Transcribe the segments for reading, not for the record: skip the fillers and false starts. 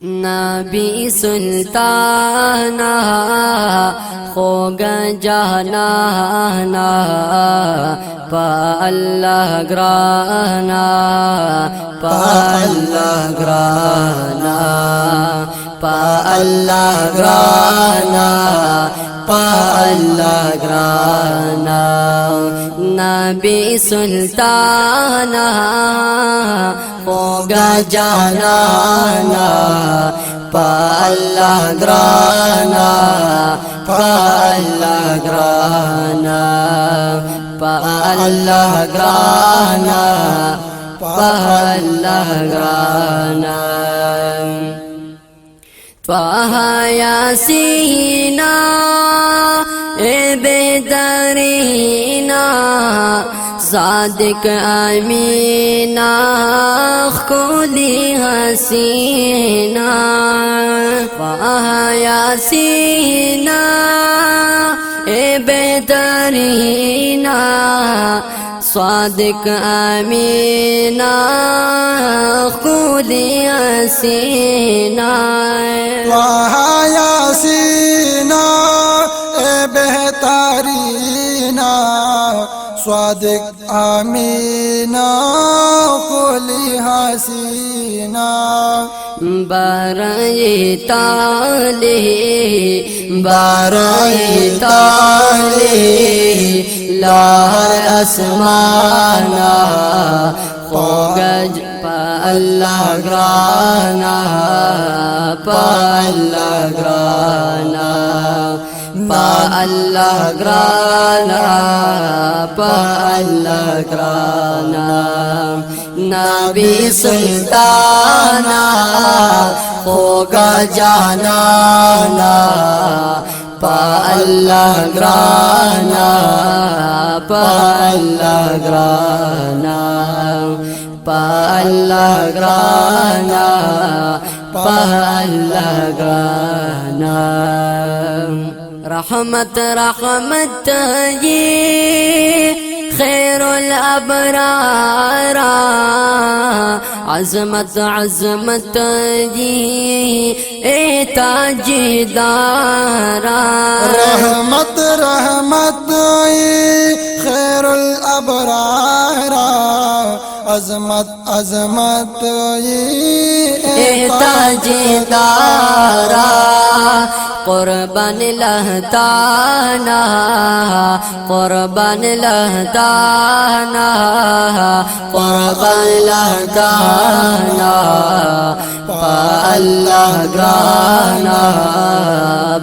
नबी सुल्ताना होगा जाना पा अल्लाह ग्राना पा अल्लाह ग्राना पा अल्लाह ग्राना पा अल्लाह ग्राना। नबी सुल्ताना होगा जाना पा अल्लाह ग्राना पा अल्लाह ग्राना पा अल्लाह ग्राना पा अल्लाह ग्राना। त्वाहा यासीना ए बेदरीना सादिक अमीना खुली हसीना त्वाहा यासीना ए बेदरीना सादिक अमीना खुली हसीना त्वाहा यासीना ए बेहतरीना स्वादिक आमीना खुली हसीना। बाराए ताले बाराए ताले लाहर आसमाना होगा पा अल्लाह ग्राना पा अल्लाह ग्राना पा अल्लाह ग्राना पा अल्लाह ग्राना। नबी सुल्ताना होगा जाना पा अल्लाह ग्राना पा अल्लाह ग्राना पा अल्लाह ग्राना पा अल्लाह ग्राना। रहमत रहमत ये खैरुल अबरारा अज़मत अज़मत ये ए ताजदारा। रहमत रहमत ये खैरुल अबरारा अज़मत अज़मत ये ए ताजदारा कुर्बान लहताना कुर्बान लहताना कुर्बान लहताना पा अल्लाह ग्राना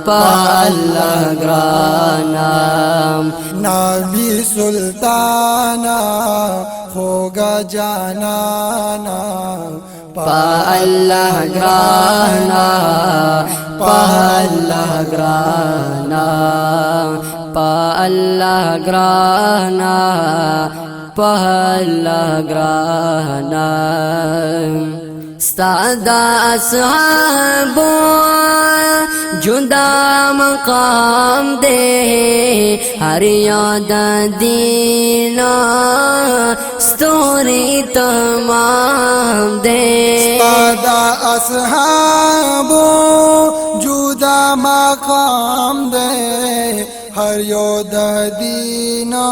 पा अल्लाह ग्राना। नबी सुल्ताना होगा जाना पा अल्लाह ग्राना पा अल्लाह ग्राना पा अल्लाह ग्राना पा अल्लाह ग्राना। सादा असहाबो जुदा मकाम दे हर याद दीना स्तोरी तमाम दे। सादा असहाबो जुदा मकाम दे हर योद दीना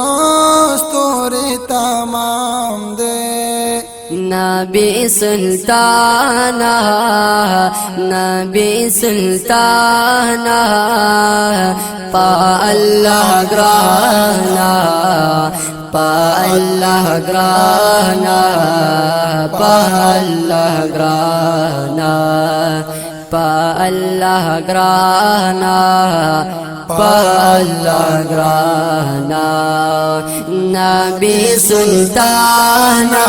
स्तोरी तमाम दे। नबी सुल्ताना नबी सुल्ताना पा अल्लाह ग्राना पा अल्लाह ग्राना पा अल्लाह ग्राना पा अल्लाह ग्राना पा अल्लाह ग्राना। नबी सुल्ताना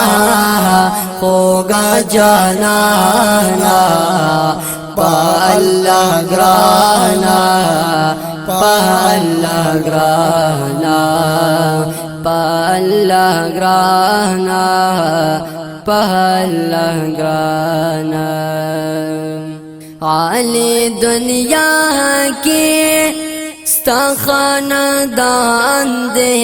होगा जाना पा अल्लाह ग्राना पा अल्लाह ग्राना पा अल्लाह ग्राना पा अल्लाह ग्राना। आले दुनिया के खानदान दे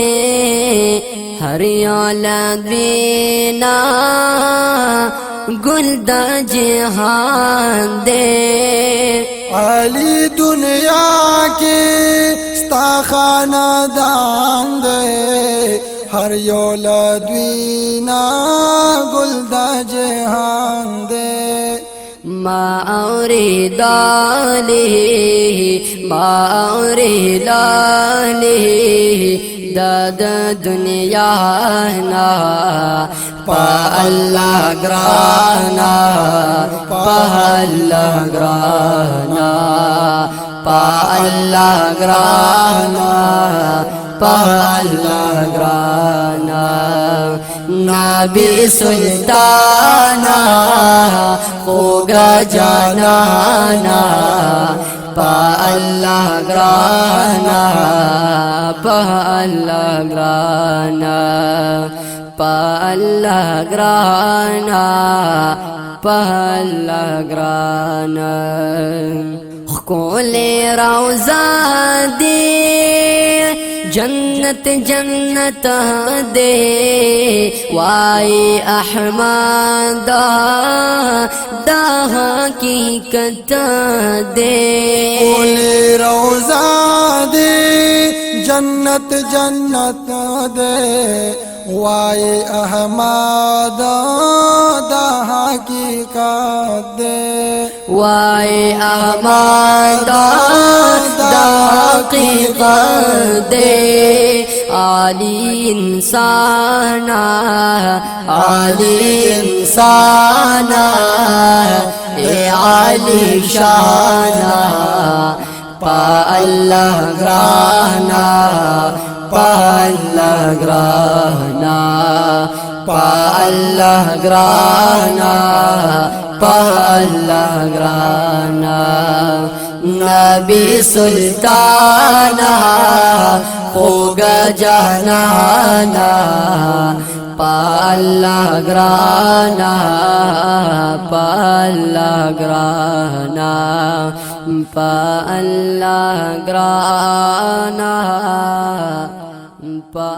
हर औलाद बिना गुलदा जहान दे अली दुनिया के स्ता खानदान दे हर यौलदवीना गुलदा जहान दे मारे दाले मारे लाले दाद दुनिया ना पा अल्लाह ग्राना पा अल्लाह ग्राना पा अल्लाह ग्राना पा अल्लाह ग्राना नबी सुल्ताना होगा जानाना पा अल्लाह ग्राना पा अल्लाह ग्राना पा अल्लाह ग्राना पा अल्लाह ग्राना कोले रौज़ा दे जन्नत जन्नत दे वाई अहमदा दा हकीकत दे कोले रौज़ा दे जन्नत जन्नत दे वाए अहमद दा हकीकत दे वाए अहमद दा हकीकत दे आली इंसाना ए आली शाना पा अल्लाह ग्राना पा अल्लाह ग्राना पा अल्लाह ग्राना पा अल्लाह ग्राना नबी सुल्ताना होगा जानाना पा अल्लाह ग्राना पा अल्लाह ग्राना पा अल्लाह ग्राना पा